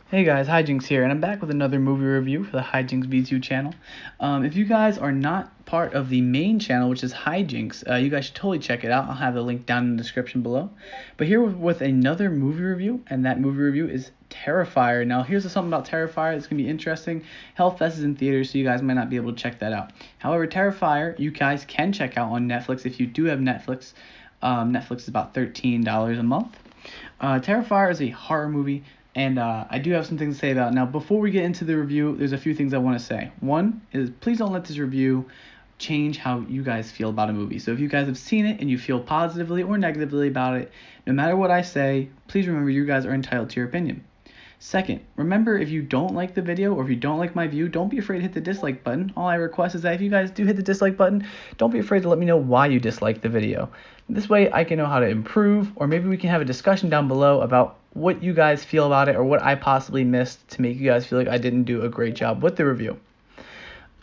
Hey guys, Hijinx here, and I'm back with another movie review for the Hijinx V2 channel. If you guys are not part of the main channel, which is Hijinx, you guys should totally check it out. I'll have the link down in the description below. But here with another movie review, and that movie review is Terrifier. Now, here's something about Terrifier that's going to be interesting. Hellfest is in theaters, so you guys might not be able to check that out. However, Terrifier, you guys can check out on Netflix if you do have Netflix. Netflix is about $13 a month. Terrifier is a horror movie. And I do have some things to say about it. Now, before we get into the review, there's a few things I want to say. One is please don't let this review change how you guys feel about a movie. So if you guys have seen it and you feel positively or negatively about it, no matter what I say, please remember you guys are entitled to your opinion. Second, remember if you don't like the video or if you don't like my view, don't be afraid to hit the dislike button. All I request is that if you guys do hit the dislike button, don't be afraid to let me know why you dislike the video. This way I can know how to improve, or maybe we can have a discussion down below about what you guys feel about it or what I possibly missed to make you guys feel like I didn't do a great job with the review.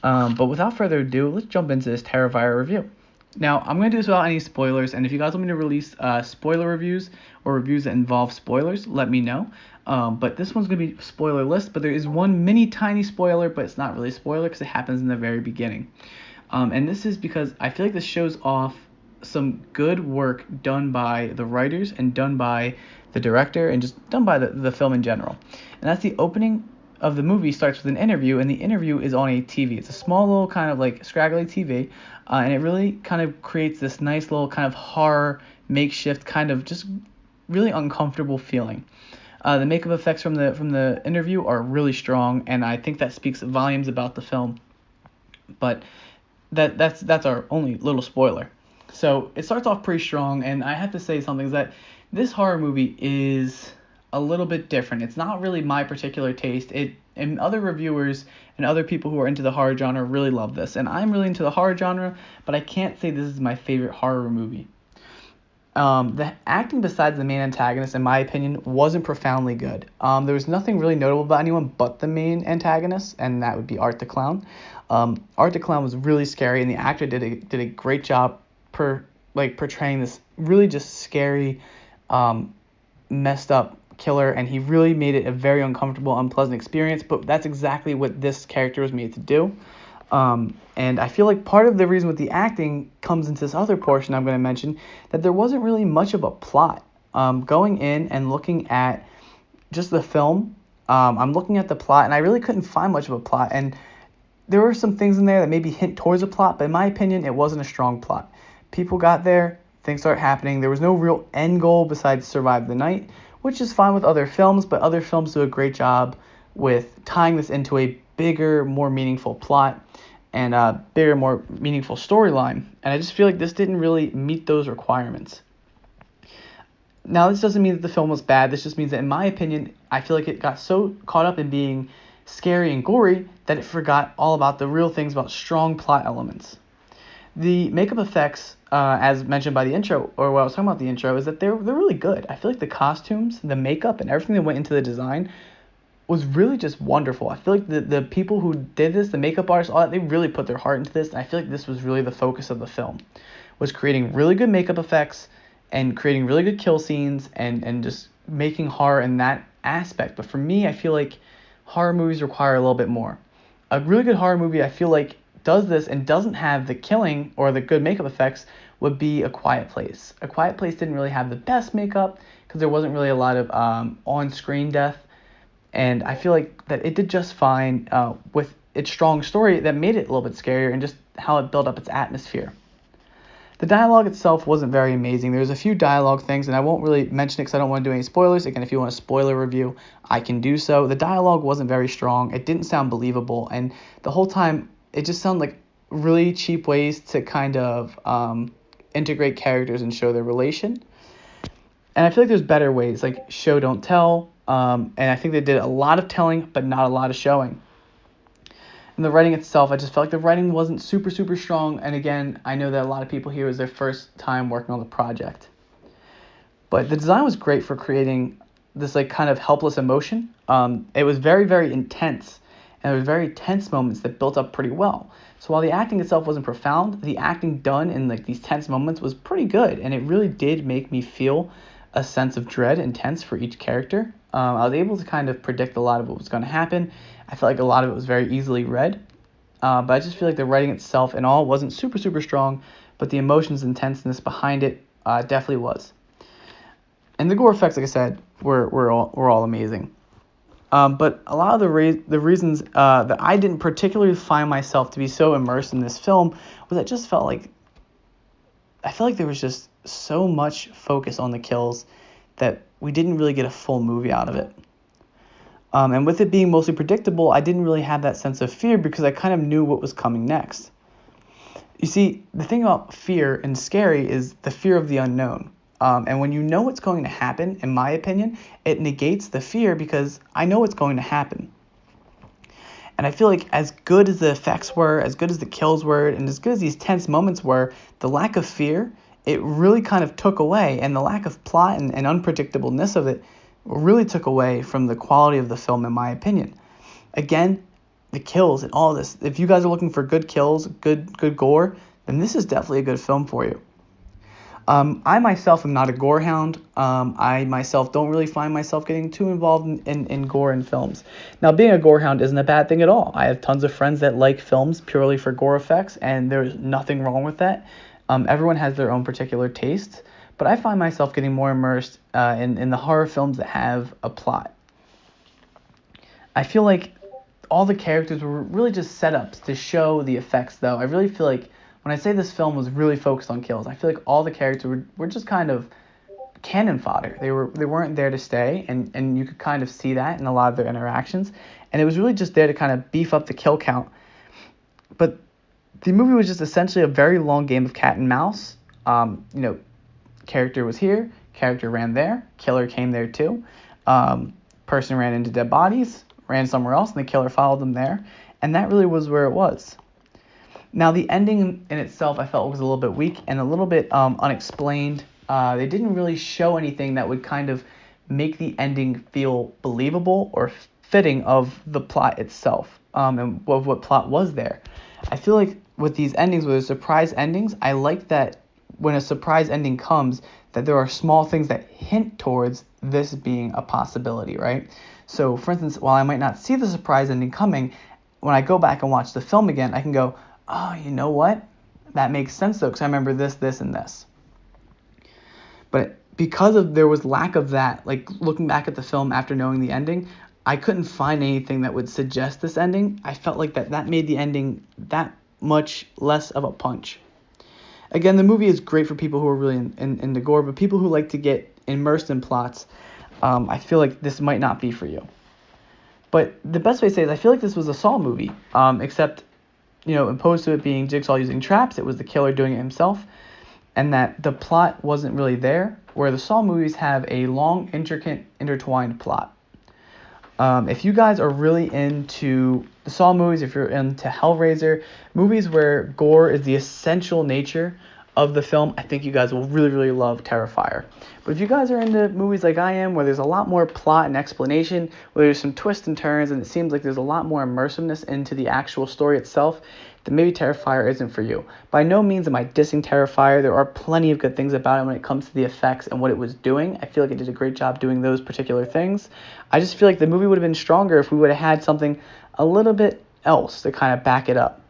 But without further ado, let's jump into this Terrifier review. Now, I'm going to do this without any spoilers, and if you guys want me to release spoiler reviews or reviews that involve spoilers, let me know. But this one's going to be spoiler-less, but there is one mini tiny spoiler, but it's not really a spoiler because it happens in the very beginning. And this is because I feel like this shows off some good work done by the writers and done by the director and just done by the film in general. And that's the opening of the movie starts with an interview, and the interview is on a TV. It's a small little kind of like scraggly TV, and it really kind of creates this nice little kind of horror makeshift kind of just really uncomfortable feeling. The makeup effects from the interview are really strong, and I think that speaks volumes about the film. But that's our only little spoiler. So it starts off pretty strong, and I have to say something is that this horror movie is a little bit different. It's not really my particular taste. And other reviewers and other people who are into the horror genre really love this. And I'm really into the horror genre, but I can't say this is my favorite horror movie. The acting besides the main antagonist, in my opinion, wasn't profoundly good. There was nothing really notable about anyone but the main antagonist, and that would be Art the Clown. Art the Clown was really scary, and the actor did a great job portraying this really just scary, messed up killer, and he really made it a very uncomfortable, unpleasant experience. But that's exactly what this character was made to do. And I feel like part of the reason with the acting comes into this other portion I'm going to mention, that there wasn't really much of a plot. Going in and looking at just the film, I'm looking at the plot, and I really couldn't find much of a plot. And there were some things in there that maybe hint towards a plot, but in my opinion, it wasn't a strong plot. People got there, things started happening. There was no real end goal besides survive the night, which is fine with other films, but other films do a great job with tying this into a bigger, more meaningful plot and a bigger, more meaningful storyline. And I just feel like this didn't really meet those requirements. Now, this doesn't mean that the film was bad. This just means that, in my opinion, I feel like it got so caught up in being scary and gory that it forgot all about the real things about strong plot elements. The makeup effects, as mentioned by the intro, or what I was talking about the intro, is that they're really good. I feel like the costumes, the makeup, and everything that went into the design was really just wonderful. I feel like the people who did this, the makeup artists, all that, they really put their heart into this, and I feel like this was really the focus of the film, was creating really good makeup effects and creating really good kill scenes and just making horror in that aspect. But for me, I feel like horror movies require a little bit more. A really good horror movie, I feel like, does this and doesn't have the killing or the good makeup effects would be A Quiet Place. A Quiet Place didn't really have the best makeup because there wasn't really a lot of on-screen death. And I feel like that it did just fine with its strong story that made it a little bit scarier and just how it built up its atmosphere. The dialogue itself wasn't very amazing. There's a few dialogue things, and I won't really mention it because I don't want to do any spoilers. Again, if you want a spoiler review, I can do so. The dialogue wasn't very strong. It didn't sound believable, and the whole time it just sounded like really cheap ways to kind of integrate characters and show their relation. And I feel like there's better ways, like show, don't tell. And I think they did a lot of telling, but not a lot of showing. And the writing itself, I just felt like the writing wasn't super, super strong. And again, I know that a lot of people here, it was their first time working on the project. But the design was great for creating this like kind of helpless emotion. It was very, very intense. And there were very tense moments that built up pretty well. So while the acting itself wasn't profound, the acting done in like these tense moments was pretty good. And it really did make me feel a sense of dread and tense for each character. I was able to kind of predict a lot of what was going to happen. I felt like a lot of it was very easily read. But I just feel like the writing itself and all wasn't super, super strong, but the emotions and tenseness behind it definitely was. And the gore effects, like I said, were all amazing. But a lot of the reasons that I didn't particularly find myself to be so immersed in this film was I just felt like there was just so much focus on the kills that we didn't really get a full movie out of it. And with it being mostly predictable, I didn't really have that sense of fear because I kind of knew what was coming next. You see, the thing about fear and scary is the fear of the unknown. And when you know what's going to happen, in my opinion, it negates the fear because I know what's going to happen. And I feel like as good as the effects were, as good as the kills were, and as good as these tense moments were, the lack of fear, it really kind of took away, and the lack of plot and unpredictableness of it really took away from the quality of the film, in my opinion. Again, the kills and all this, if you guys are looking for good kills, good gore, then this is definitely a good film for you. I myself am not a gore hound. I myself don't really find myself getting too involved in gore in films. Now, being a gore hound isn't a bad thing at all. I have tons of friends that like films purely for gore effects, and there's nothing wrong with that. Everyone has their own particular tastes, but I find myself getting more immersed in the horror films that have a plot. I feel like all the characters were really just setups to show the effects, though. I really feel like when I say this film was really focused on kills, I feel like all the characters were just kind of cannon fodder. They weren't there to stay, and you could kind of see that in a lot of their interactions. And it was really just there to kind of beef up the kill count. But the movie was just essentially a very long game of cat and mouse. Character was here, character ran there, killer came there too. Person ran into dead bodies, ran somewhere else, and the killer followed them there. And that really was where it was. Now, the ending in itself I felt was a little bit weak and a little bit unexplained. They didn't really show anything that would kind of make the ending feel believable or fitting of the plot itself, and of what plot was there. I feel like with these endings, with the surprise endings, I like that when a surprise ending comes, that there are small things that hint towards this being a possibility, right? So, for instance, while I might not see the surprise ending coming, when I go back and watch the film again, I can go, oh, you know what? That makes sense, though, because I remember this, this, and this. But because there was lack of that, like looking back at the film after knowing the ending, I couldn't find anything that would suggest this ending. I felt like that made the ending that much less of a punch. Again, the movie is great for people who are really into gore, but people who like to get immersed in plots, I feel like this might not be for you. But the best way to say it is I feel like this was a Saw movie, except, opposed to it being Jigsaw using traps, it was the killer doing it himself, and that the plot wasn't really there, where the Saw movies have a long, intricate, intertwined plot. If you guys are really into the Saw movies, if you're into Hellraiser, movies where gore is the essential nature of the film, I think you guys will really, really love Terrifier. But if you guys are into movies like I am, where there's a lot more plot and explanation, where there's some twists and turns, and it seems like there's a lot more immersiveness into the actual story itself, then maybe Terrifier isn't for you. By no means am I dissing Terrifier. There are plenty of good things about it when it comes to the effects and what it was doing. I feel like it did a great job doing those particular things. I just feel like the movie would have been stronger if we would have had something a little bit else to kind of back it up.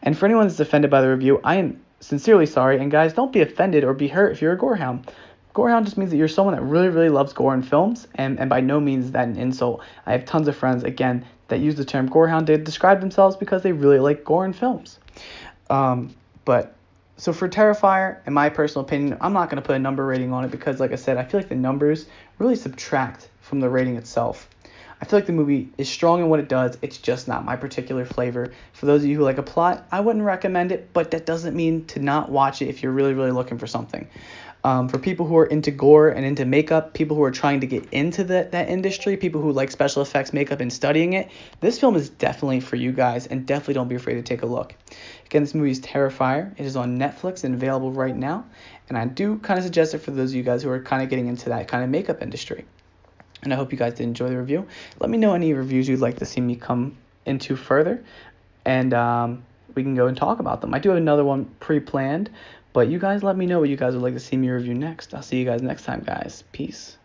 And for anyone that's offended by the review, I am sincerely sorry. And guys, don't be offended or be hurt if you're a gorehound. Gorehound just means that you're someone that really, really loves gore in films, and by no means is that an insult. I have tons of friends, again, that use the term gorehound to describe themselves because they really like gore in films. So for Terrifier, in my personal opinion, I'm not going to put a number rating on it because, like I said, I feel like the numbers really subtract from the rating itself. I feel like the movie is strong in what it does. It's just not my particular flavor. For those of you who like a plot, I wouldn't recommend it, but that doesn't mean to not watch it if you're really, really looking for something. For people who are into gore and into makeup, people who are trying to get into that industry, people who like special effects, makeup, and studying it, this film is definitely for you guys, and definitely don't be afraid to take a look. Again, this movie is Terrifier. It is on Netflix and available right now, and I do kind of suggest it for those of you guys who are kind of getting into that kind of makeup industry. And I hope you guys did enjoy the review. Let me know any reviews you'd like to see me come into further. And we can go and talk about them. I do have another one pre-planned, but you guys let me know what you guys would like to see me review next. I'll see you guys next time, guys. Peace.